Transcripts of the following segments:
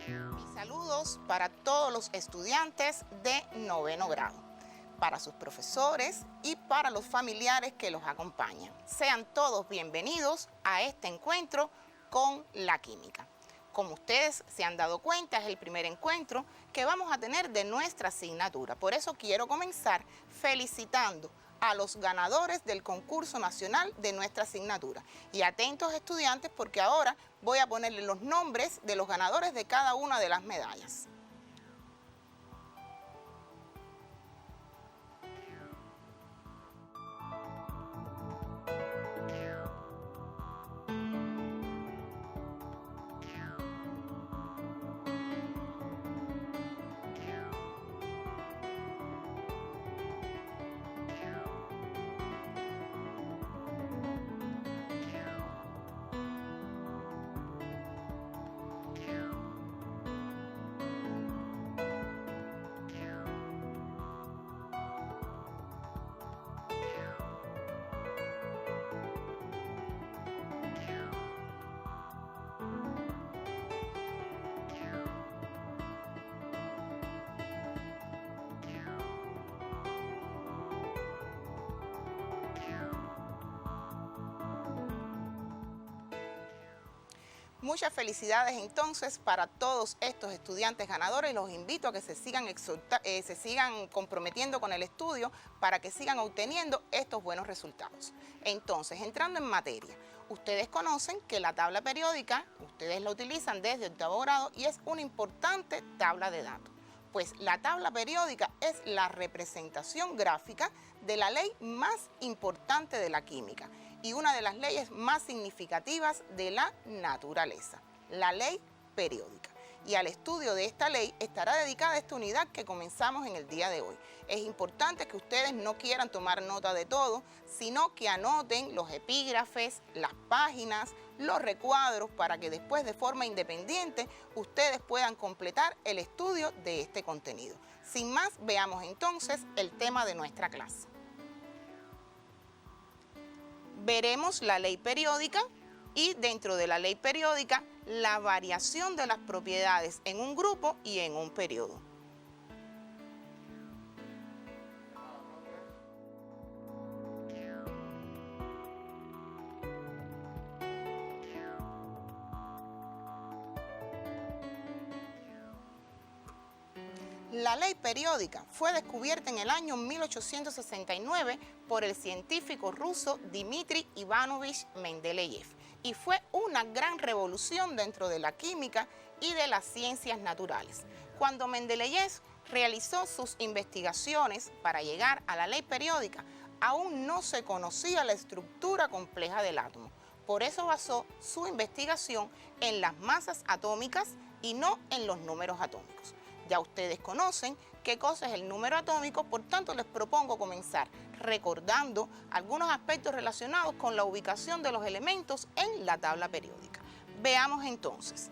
Mis saludos para todos los estudiantes de noveno grado, para sus profesores y para los familiares que los acompañan. Sean todos bienvenidos a este encuentro con la química. Como ustedes se han dado cuenta, es el primer encuentro que vamos a tener de nuestra asignatura. Por eso quiero comenzar felicitando a los ganadores del concurso nacional de nuestra asignatura. Y atentos estudiantes, porque ahora voy a ponerle los nombres de los ganadores de cada una de las medallas. Muchas felicidades entonces para todos estos estudiantes ganadores. Los invito a que se sigan comprometiendo con el estudio para que sigan obteniendo estos buenos resultados. Entonces, entrando en materia, ustedes conocen que la tabla periódica, ustedes la utilizan desde octavo grado y es una importante tabla de datos. Pues la tabla periódica es la representación gráfica de la ley más importante de la química y una de las leyes más significativas de la naturaleza, la ley periódica. Y al estudio de esta ley estará dedicada esta unidad que comenzamos en el día de hoy. Es importante que ustedes no quieran tomar nota de todo, sino que anoten los epígrafes, las páginas, los recuadros, para que después de forma independiente ustedes puedan completar el estudio de este contenido. Sin más, veamos entonces el tema de nuestra clase. Veremos la ley periódica y dentro de la ley periódica la variación de las propiedades en un grupo y en un periodo. La ley periódica fue descubierta en el año 1869 por el científico ruso Dmitri Ivanovich Mendeleev y fue una gran revolución dentro de la química y de las ciencias naturales. Cuando Mendeleev realizó sus investigaciones para llegar a la ley periódica, aún no se conocía la estructura compleja del átomo. Por eso basó su investigación en las masas atómicas y no en los números atómicos. Ya ustedes conocen qué cosa es el número atómico, por tanto les propongo comenzar recordando algunos aspectos relacionados con la ubicación de los elementos en la tabla periódica. Veamos entonces.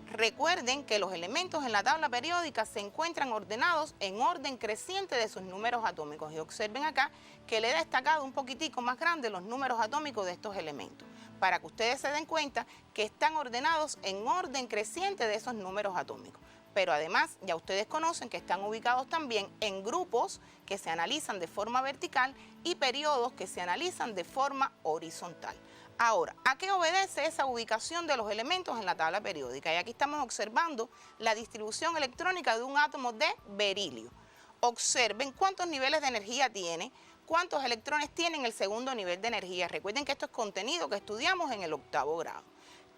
Recuerden que los elementos en la tabla periódica se encuentran ordenados en orden creciente de sus números atómicos. Y observen acá que le he destacado un poquitico más grande los números atómicos de estos elementos, para que ustedes se den cuenta que están ordenados en orden creciente de esos números atómicos. Pero además ya ustedes conocen que están ubicados también en grupos que se analizan de forma vertical y periodos que se analizan de forma horizontal. Ahora, ¿a qué obedece esa ubicación de los elementos en la tabla periódica? Y aquí estamos observando la distribución electrónica de un átomo de berilio. Observen cuántos niveles de energía tiene, cuántos electrones tiene en el segundo nivel de energía. Recuerden que esto es contenido que estudiamos en el octavo grado.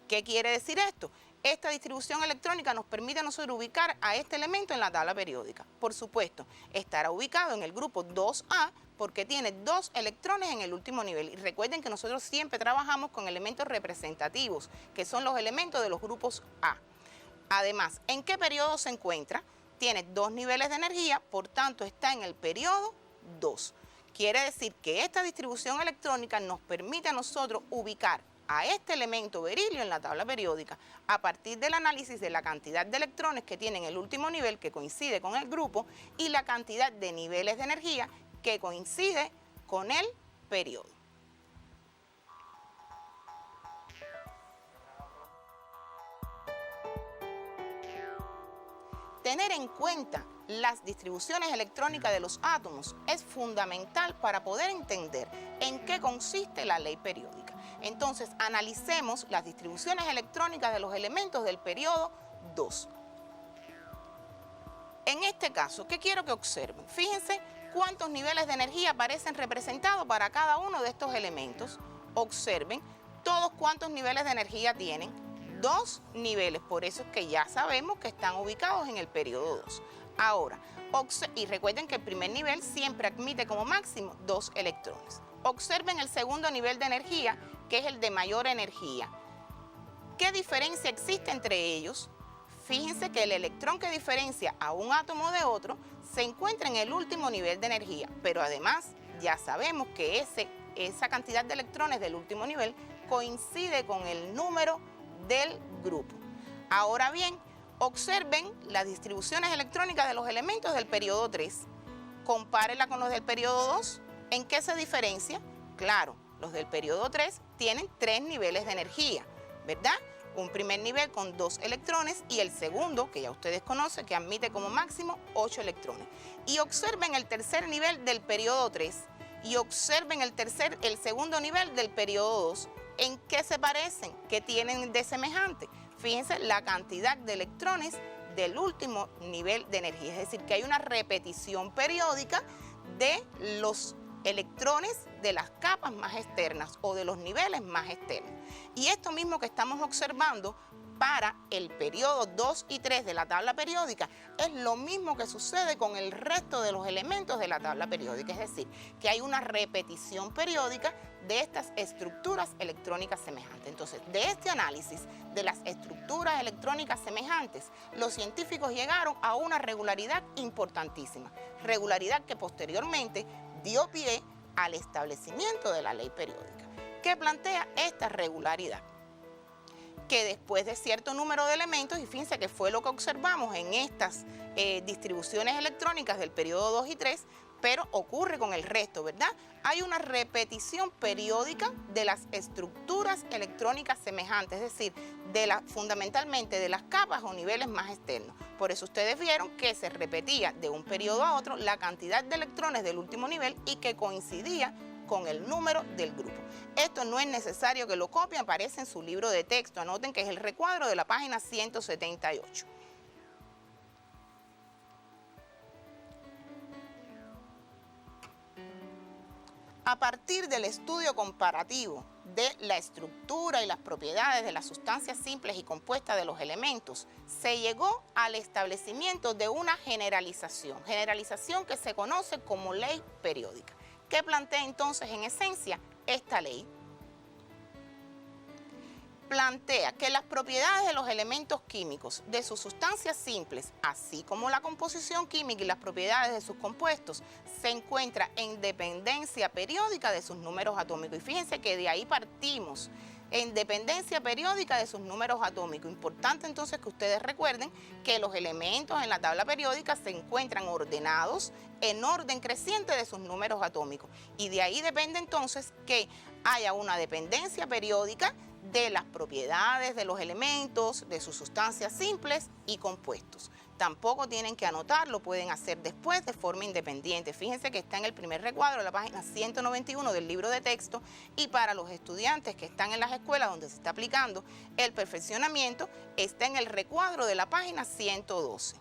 ¿Qué quiere decir esto? Esta distribución electrónica nos permite a nosotros ubicar a este elemento en la tabla periódica. Por supuesto, estará ubicado en el grupo 2A porque tiene 2 electrones en el último nivel. Y recuerden que nosotros siempre trabajamos con elementos representativos, que son los elementos de los grupos A. Además, ¿en qué periodo se encuentra? Tiene 2 niveles de energía, por tanto está en el periodo 2. Quiere decir que esta distribución electrónica nos permite a nosotros ubicar a este elemento berilio en la tabla periódica a partir del análisis de la cantidad de electrones que tiene en el último nivel, que coincide con el grupo, y la cantidad de niveles de energía que coincide con el periodo. tener en cuenta las distribuciones electrónicas de los átomos es fundamental para poder entender en qué consiste la ley periódica. Entonces, analicemos las distribuciones electrónicas de los elementos del periodo 2. En este caso, ¿qué quiero que observen? Fíjense cuántos niveles de energía aparecen representados para cada uno de estos elementos. Observen todos cuántos niveles de energía tienen. 2 niveles, por eso es que ya sabemos que están ubicados en el periodo 2. Ahora, y recuerden que el primer nivel siempre admite como máximo 2 electrones. Observen el segundo nivel de energía, que es el de mayor energía. ¿Qué diferencia existe entre ellos? Fíjense que el electrón que diferencia a un átomo de otro se encuentra en el último nivel de energía, pero además ya sabemos que esa cantidad de electrones del último nivel coincide con el número del grupo. Ahora bien, observen las distribuciones electrónicas de los elementos del periodo 3. Compárenla con los del periodo 2. ¿En qué se diferencia? Claro, los del periodo 3 tienen 3 niveles de energía, ¿verdad? Un primer nivel con 2 electrones y el segundo, que ya ustedes conocen, que admite como máximo 8 electrones. Y observen el tercer nivel del periodo 3 y observen el segundo nivel del periodo 2. ¿En qué se parecen? ¿Qué tienen de semejante? Fíjense la cantidad de electrones del último nivel de energía, es decir, que hay una repetición periódica de los electrones de las capas más externas o de los niveles más externos. Y esto mismo que estamos observando para el periodo 2 y 3 de la tabla periódica es lo mismo que sucede con el resto de los elementos de la tabla periódica, es decir, que hay una repetición periódica de estas estructuras electrónicas semejantes. Entonces, de este análisis de las estructuras electrónicas semejantes, los científicos llegaron a una regularidad importantísima, regularidad que posteriormente dio pie al establecimiento de la ley periódica. ¿Qué plantea esta regularidad? Que después de cierto número de elementos, y fíjense que fue lo que observamos en estas distribuciones electrónicas del periodo 2 y 3, pero ocurre con el resto, ¿verdad? Hay una repetición periódica de las estructuras electrónicas semejantes, es decir, fundamentalmente de las capas o niveles más externos. Por eso ustedes vieron que se repetía de un periodo a otro la cantidad de electrones del último nivel y que coincidía con el número del grupo. Esto no es necesario que lo copien, aparece en su libro de texto. Anoten que es el recuadro de la página 178. A partir del estudio comparativo de la estructura y las propiedades de las sustancias simples y compuestas de los elementos, se llegó al establecimiento de una generalización que se conoce como ley periódica. ¿Qué plantea entonces en esencia esta ley? Plantea que las propiedades de los elementos químicos de sus sustancias simples, así como la composición química y las propiedades de sus compuestos, se encuentran en dependencia periódica de sus números atómicos. Y fíjense que de ahí partimos, en dependencia periódica de sus números atómicos. Importante entonces que ustedes recuerden que los elementos en la tabla periódica se encuentran ordenados en orden creciente de sus números atómicos. Y de ahí depende entonces que haya una dependencia periódica de las propiedades de los elementos, de sus sustancias simples y compuestos. Tampoco tienen que anotarlo, pueden hacer después de forma independiente. Fíjense que está en el primer recuadro de la página 191 del libro de texto, y para los estudiantes que están en las escuelas donde se está aplicando el perfeccionamiento, está en el recuadro de la página 112.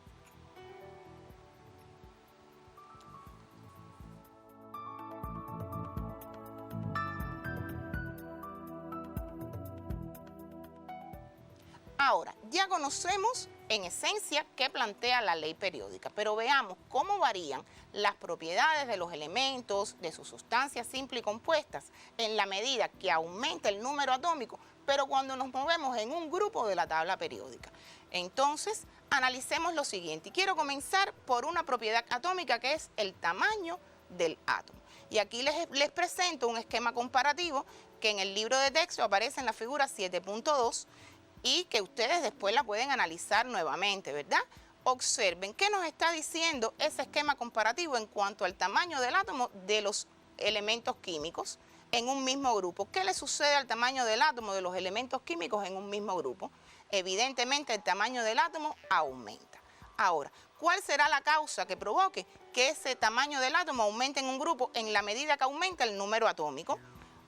Ahora, ya conocemos en esencia qué plantea la ley periódica, pero veamos cómo varían las propiedades de los elementos, de sus sustancias simples y compuestas, en la medida que aumenta el número atómico, pero cuando nos movemos en un grupo de la tabla periódica. Entonces, analicemos lo siguiente. Y quiero comenzar por una propiedad atómica que es el tamaño del átomo. Y aquí les presento un esquema comparativo que en el libro de texto aparece en la figura 7.2, y que ustedes después la pueden analizar nuevamente, ¿verdad? Observen qué nos está diciendo ese esquema comparativo en cuanto al tamaño del átomo de los elementos químicos en un mismo grupo. ¿Qué le sucede al tamaño del átomo de los elementos químicos en un mismo grupo? Evidentemente el tamaño del átomo aumenta. Ahora, ¿cuál será la causa que provoque que ese tamaño del átomo aumente en un grupo en la medida que aumenta el número atómico?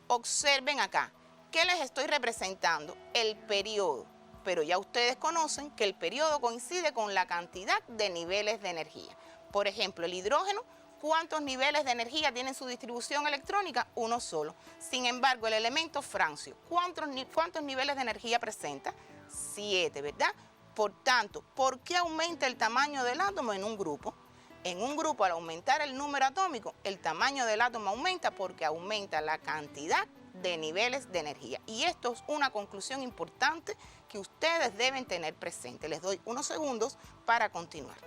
Observen acá, ¿qué les estoy representando? El periodo, pero ya ustedes conocen que el periodo coincide con la cantidad de niveles de energía. Por ejemplo, el hidrógeno, ¿cuántos niveles de energía tiene en su distribución electrónica? Uno solo. Sin embargo, el elemento francio, ¿cuántos niveles de energía presenta? 7, ¿verdad? Por tanto, ¿por qué aumenta el tamaño del átomo en un grupo? En un grupo, al aumentar el número atómico, el tamaño del átomo aumenta porque aumenta la cantidad de niveles de energía. Y esto es una conclusión importante que ustedes deben tener presente. Les doy unos segundos para continuar.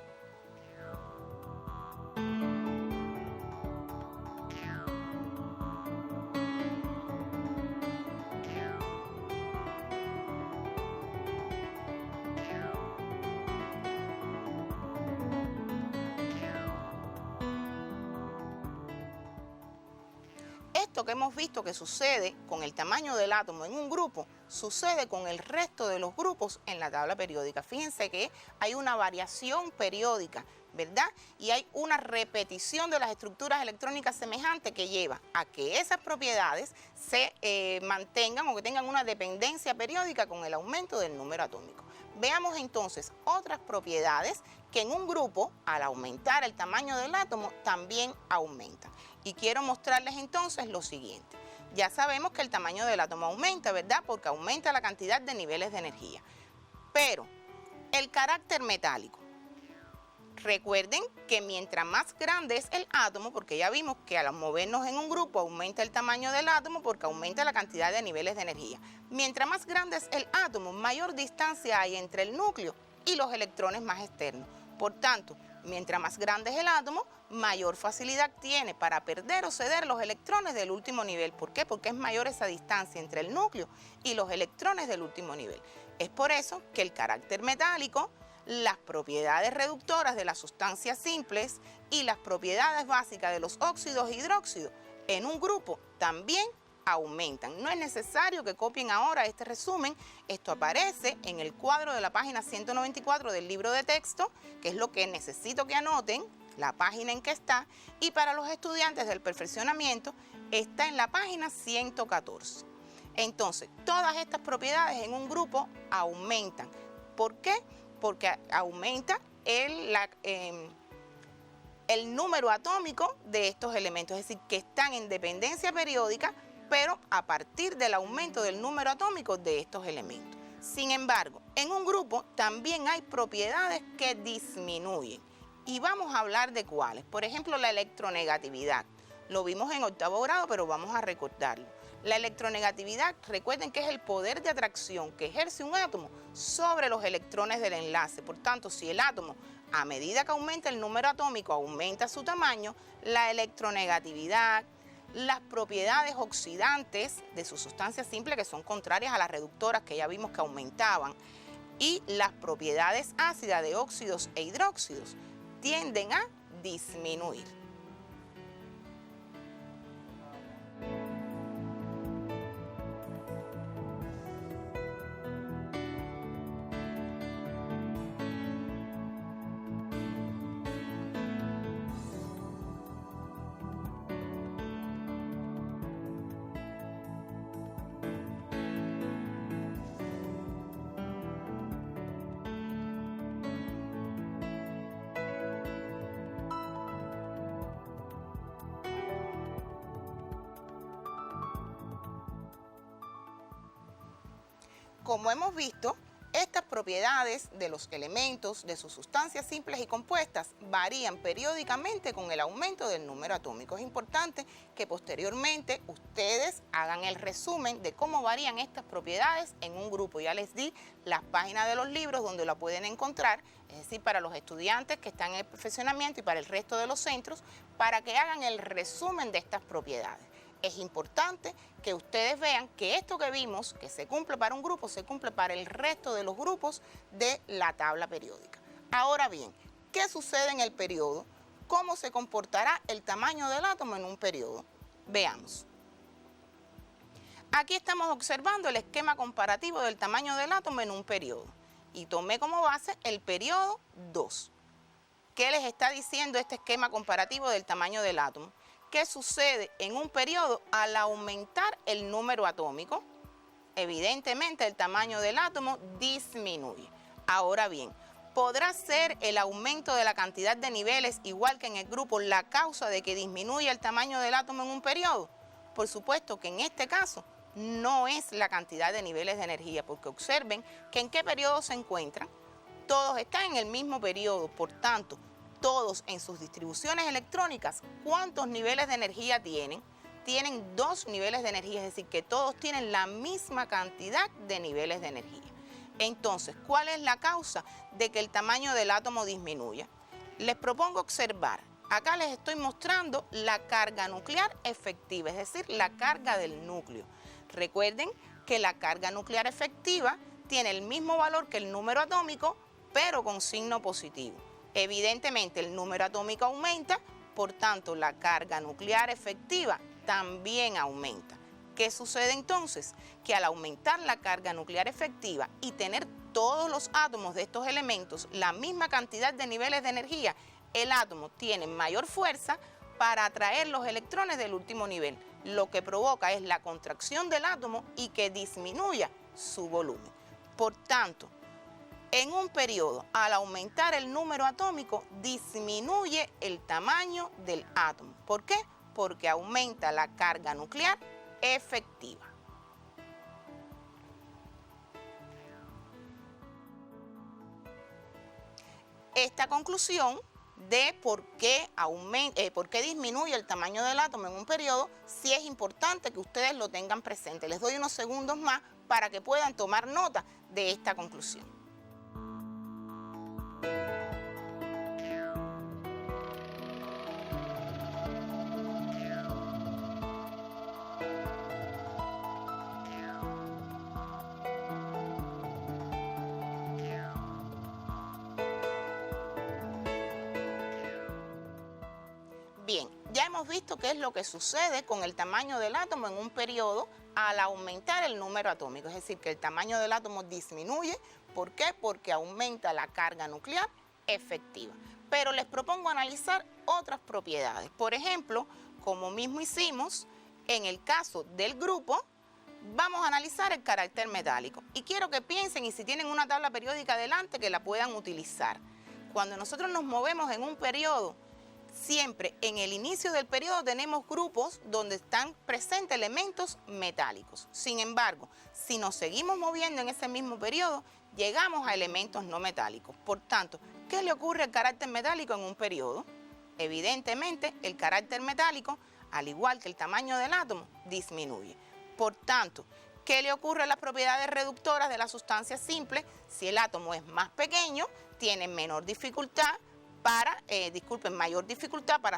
Esto que hemos visto que sucede con el tamaño del átomo en un grupo, sucede con el resto de los grupos en la tabla periódica. Fíjense que hay una variación periódica, ¿verdad? Y hay una repetición de las estructuras electrónicas semejantes que lleva a que esas propiedades se mantengan o que tengan una dependencia periódica con el aumento del número atómico. Veamos entonces otras propiedades que en un grupo, al aumentar el tamaño del átomo, también aumentan. Y quiero mostrarles entonces lo siguiente. Ya sabemos que el tamaño del átomo aumenta, ¿verdad? Porque aumenta la cantidad de niveles de energía. Pero el carácter metálico. Recuerden que mientras más grande es el átomo, porque ya vimos que al movernos en un grupo aumenta el tamaño del átomo porque aumenta la cantidad de niveles de energía. Mientras más grande es el átomo, mayor distancia hay entre el núcleo y los electrones más externos. Por tanto, mientras más grande es el átomo, mayor facilidad tiene para perder o ceder los electrones del último nivel. ¿Por qué? Porque es mayor esa distancia entre el núcleo y los electrones del último nivel. Es por eso que el carácter metálico, las propiedades reductoras de las sustancias simples y las propiedades básicas de los óxidos e hidróxidos en un grupo también aumentan. No es necesario que copien ahora este resumen, esto aparece en el cuadro de la página 194 del libro de texto, que es lo que necesito que anoten, la página en que está, y para los estudiantes del perfeccionamiento está en la página 114. Entonces, todas estas propiedades en un grupo aumentan. ¿Por qué? Porque aumenta el número atómico de estos elementos, es decir, que están en dependencia periódica, pero a partir del aumento del número atómico de estos elementos. Sin embargo, en un grupo también hay propiedades que disminuyen. Y vamos a hablar de cuáles. Por ejemplo, la electronegatividad. Lo vimos en octavo grado, pero vamos a recordarlo. La electronegatividad, recuerden que es el poder de atracción que ejerce un átomo sobre los electrones del enlace. Por tanto, si el átomo, a medida que aumenta el número atómico, aumenta su tamaño, la electronegatividad, las propiedades oxidantes de sus sustancias simples, que son contrarias a las reductoras que ya vimos que aumentaban, y las propiedades ácidas de óxidos e hidróxidos tienden a disminuir. Como hemos visto, estas propiedades de los elementos, de sus sustancias simples y compuestas, varían periódicamente con el aumento del número atómico. Es importante que posteriormente ustedes hagan el resumen de cómo varían estas propiedades en un grupo. Ya les di las páginas de los libros donde la pueden encontrar, es decir, para los estudiantes que están en el perfeccionamiento y para el resto de los centros, para que hagan el resumen de estas propiedades. Es importante que ustedes vean que esto que vimos, que se cumple para un grupo, se cumple para el resto de los grupos de la tabla periódica. Ahora bien, ¿qué sucede en el periodo? ¿Cómo se comportará el tamaño del átomo en un periodo? Veamos. Aquí estamos observando el esquema comparativo del tamaño del átomo en un periodo. Y tomé como base el periodo 2. ¿Qué les está diciendo este esquema comparativo del tamaño del átomo? ¿Qué sucede en un periodo al aumentar el número atómico? Evidentemente el tamaño del átomo disminuye. Ahora bien, ¿podrá ser el aumento de la cantidad de niveles, igual que en el grupo, la causa de que disminuya el tamaño del átomo en un periodo? Por supuesto que en este caso no es la cantidad de niveles de energía, porque observen que en qué periodo se encuentran. Todos están en el mismo periodo, por tanto, todos en sus distribuciones electrónicas, ¿cuántos niveles de energía tienen? Tienen 2 niveles de energía, es decir, que todos tienen la misma cantidad de niveles de energía. Entonces, ¿cuál es la causa de que el tamaño del átomo disminuya? Les propongo observar. Acá les estoy mostrando la carga nuclear efectiva, es decir, la carga del núcleo. Recuerden que la carga nuclear efectiva tiene el mismo valor que el número atómico, pero con signo positivo. Evidentemente el número atómico aumenta, por tanto la carga nuclear efectiva también aumenta. ¿Qué sucede entonces? Que al aumentar la carga nuclear efectiva y tener todos los átomos de estos elementos la misma cantidad de niveles de energía, el átomo tiene mayor fuerza para atraer los electrones del último nivel, lo que provoca es la contracción del átomo y que disminuya su volumen. Por tanto, en un periodo, al aumentar el número atómico, disminuye el tamaño del átomo. ¿Por qué? Porque aumenta la carga nuclear efectiva. Esta conclusión de por qué disminuye el tamaño del átomo en un periodo, sí es importante que ustedes lo tengan presente. Les doy unos segundos más para que puedan tomar nota de esta conclusión. Bien, ya hemos visto qué es lo que sucede con el tamaño del átomo en un periodo al aumentar el número atómico, es decir, que el tamaño del átomo disminuye. ¿Por qué? Porque aumenta la carga nuclear efectiva. Pero les propongo analizar otras propiedades. Por ejemplo, como mismo hicimos en el caso del grupo, vamos a analizar el carácter metálico. Y quiero que piensen, y si tienen una tabla periódica delante, que la puedan utilizar. Cuando nosotros nos movemos en un periodo, siempre en el inicio del periodo tenemos grupos donde están presentes elementos metálicos. Sin embargo, si nos seguimos moviendo en ese mismo periodo, llegamos a elementos no metálicos. Por tanto, ¿qué le ocurre al carácter metálico en un periodo? Evidentemente, el carácter metálico, al igual que el tamaño del átomo, disminuye. Por tanto, ¿qué le ocurre a las propiedades reductoras de las sustancias simples? Si el átomo es más pequeño, tiene mayor dificultad para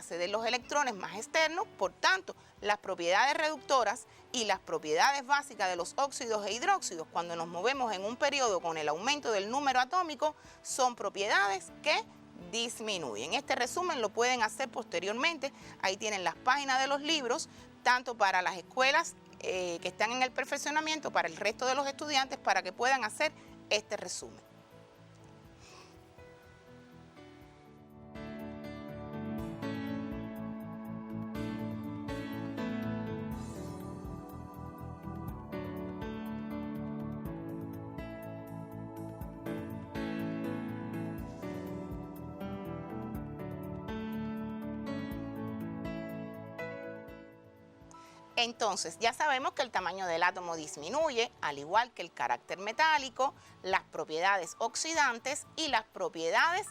ceder los electrones más externos. Por tanto, las propiedades reductoras y las propiedades básicas de los óxidos e hidróxidos, cuando nos movemos en un periodo con el aumento del número atómico, son propiedades que disminuyen. Este resumen lo pueden hacer posteriormente. Ahí tienen las páginas de los libros, tanto para las escuelas que están en el perfeccionamiento, para el resto de los estudiantes, para que puedan hacer este resumen. Entonces, ya sabemos que el tamaño del átomo disminuye, al igual que el carácter metálico, las propiedades oxidantes y las propiedades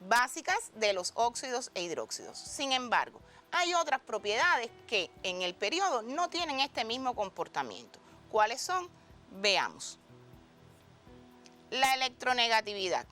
básicas de los óxidos e hidróxidos. Sin embargo, hay otras propiedades que en el periodo no tienen este mismo comportamiento. ¿Cuáles son? Veamos. La electronegatividad.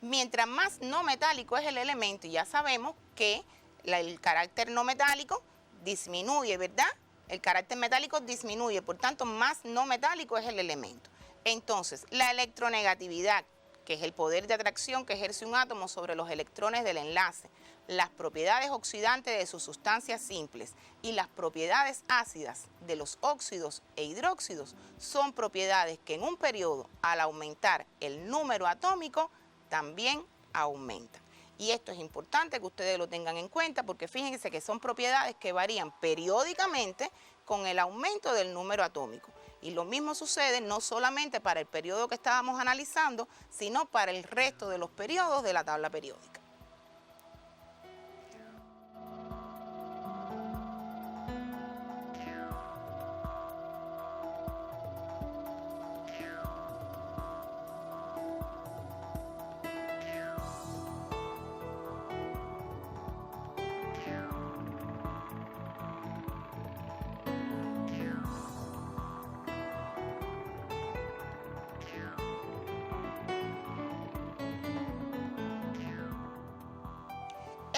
Mientras más no metálico es el elemento, y ya sabemos que el carácter no metálico disminuye, ¿verdad? El carácter metálico disminuye, por tanto, más no metálico es el elemento. Entonces, la electronegatividad, que es el poder de atracción que ejerce un átomo sobre los electrones del enlace, las propiedades oxidantes de sus sustancias simples y las propiedades ácidas de los óxidos e hidróxidos son propiedades que en un periodo, al aumentar el número atómico, también aumentan. Y esto es importante que ustedes lo tengan en cuenta porque fíjense que son propiedades que varían periódicamente con el aumento del número atómico. Y lo mismo sucede no solamente para el periodo que estábamos analizando, sino para el resto de los periodos de la tabla periódica.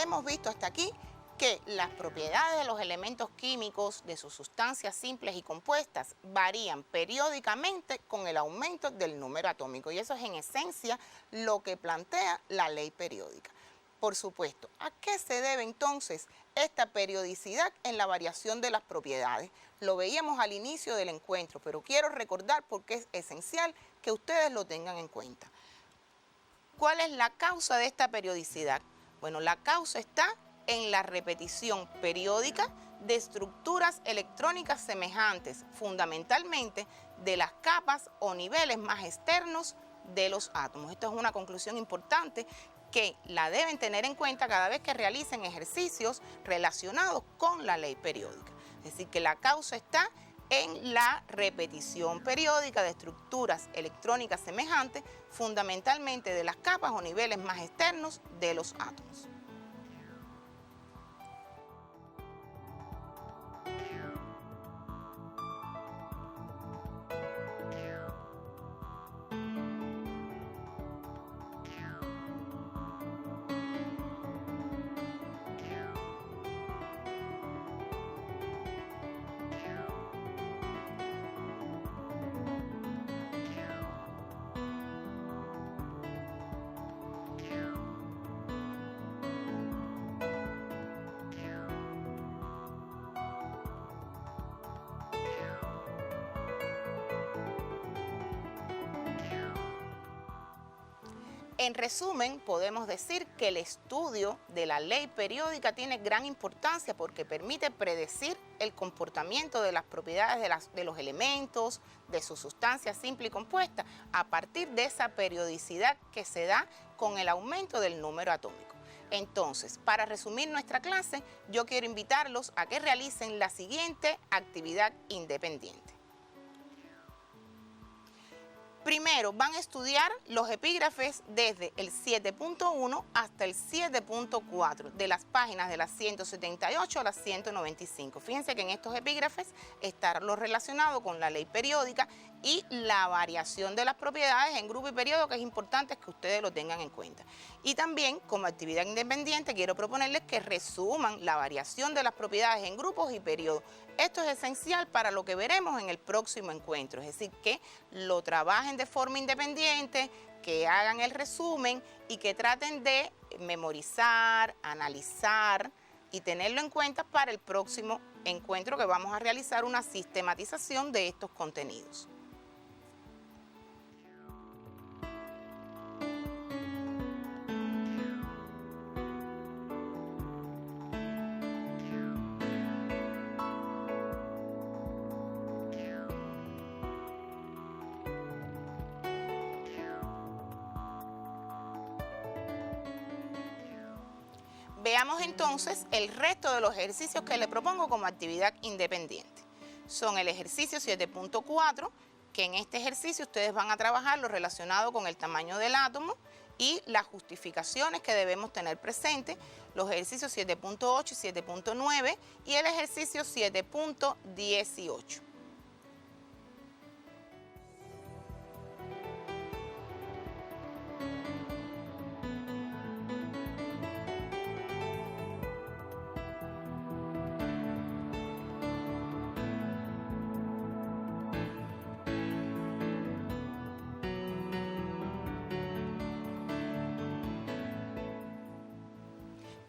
Hemos visto hasta aquí que las propiedades de los elementos químicos, de sus sustancias simples y compuestas, varían periódicamente con el aumento del número atómico. Y eso es en esencia lo que plantea la ley periódica. Por supuesto, ¿a qué se debe entonces esta periodicidad en la variación de las propiedades? Lo veíamos al inicio del encuentro, pero quiero recordar porque es esencial que ustedes lo tengan en cuenta. ¿Cuál es la causa de esta periodicidad? Bueno, la causa está en la repetición periódica de estructuras electrónicas semejantes, fundamentalmente de las capas o niveles más externos de los átomos. Esto es una conclusión importante que la deben tener en cuenta cada vez que realicen ejercicios relacionados con la ley periódica. Es decir, que la causa está en la repetición periódica de estructuras electrónicas semejantes, fundamentalmente de las capas o niveles más externos de los átomos. En resumen, podemos decir que el estudio de la ley periódica tiene gran importancia porque permite predecir el comportamiento de las propiedades de los elementos, de sus sustancias simples y compuestas, a partir de esa periodicidad que se da con el aumento del número atómico. Entonces, para resumir nuestra clase, yo quiero invitarlos a que realicen la siguiente actividad independiente. Primero, van a estudiar los epígrafes desde el 7.1 hasta el 7.4 de las páginas de las 178 a las 195. Fíjense que en estos epígrafes está lo relacionado con la ley periódica y la variación de las propiedades en grupo y periodo, que es importante que ustedes lo tengan en cuenta. Y también, como actividad independiente, quiero proponerles que resuman la variación de las propiedades en grupos y periodos. Esto es esencial para lo que veremos en el próximo encuentro, es decir, que lo trabajen de forma independiente, que hagan el resumen y que traten de memorizar, analizar y tenerlo en cuenta para el próximo encuentro que vamos a realizar una sistematización de estos contenidos. Veamos entonces el resto de los ejercicios que le propongo como actividad independiente. Son el ejercicio 7.4, que en este ejercicio ustedes van a trabajar lo relacionado con el tamaño del átomo y las justificaciones que debemos tener presentes, los ejercicios 7.8 y 7.9 y el ejercicio 7.18.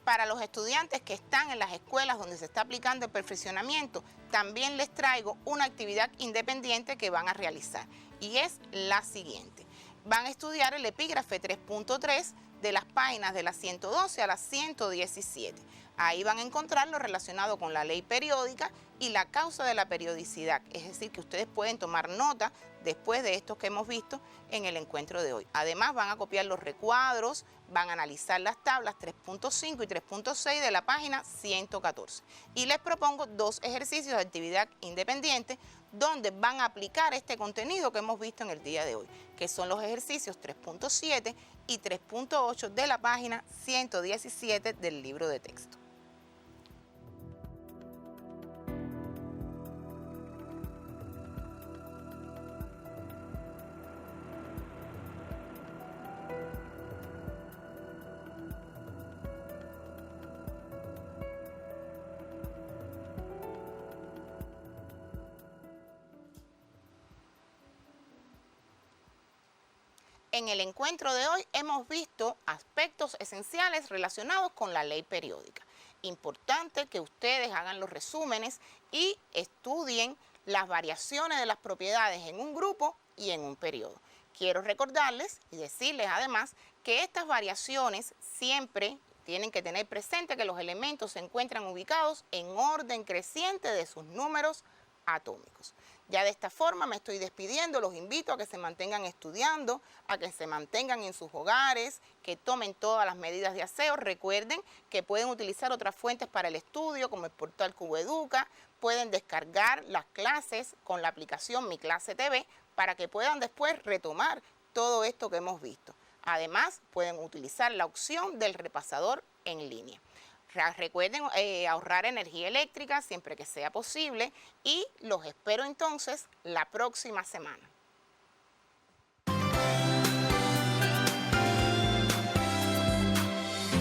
Para los estudiantes que están en las escuelas donde se está aplicando el perfeccionamiento, también les traigo una actividad independiente que van a realizar y es la siguiente. Van a estudiar el epígrafe 3.3 de las páginas de la 112 a la 117. Ahí van a encontrar lo relacionado con la ley periódica y la causa de la periodicidad, es decir, que ustedes pueden tomar nota después de estos que hemos visto en el encuentro de hoy. Además, van a copiar los recuadros, van a analizar las tablas 3.5 y 3.6 de la página 114. Y les propongo 2 ejercicios de actividad independiente donde van a aplicar este contenido que hemos visto en el día de hoy, que son los ejercicios 3.7 y 3.8 de la página 117 del libro de texto. En el encuentro de hoy hemos visto aspectos esenciales relacionados con la ley periódica. Importante que ustedes hagan los resúmenes y estudien las variaciones de las propiedades en un grupo y en un periodo. Quiero recordarles y decirles además que estas variaciones siempre tienen que tener presente que los elementos se encuentran ubicados en orden creciente de sus números atómicos. Ya de esta forma me estoy despidiendo, los invito a que se mantengan estudiando, a que se mantengan en sus hogares, que tomen todas las medidas de aseo. Recuerden que pueden utilizar otras fuentes para el estudio, como el portal Cuboeduca, pueden descargar las clases con la aplicación Mi Clase TV para que puedan después retomar todo esto que hemos visto. Además, pueden utilizar la opción del repasador en línea. Recuerden ahorrar energía eléctrica siempre que sea posible y los espero entonces la próxima semana.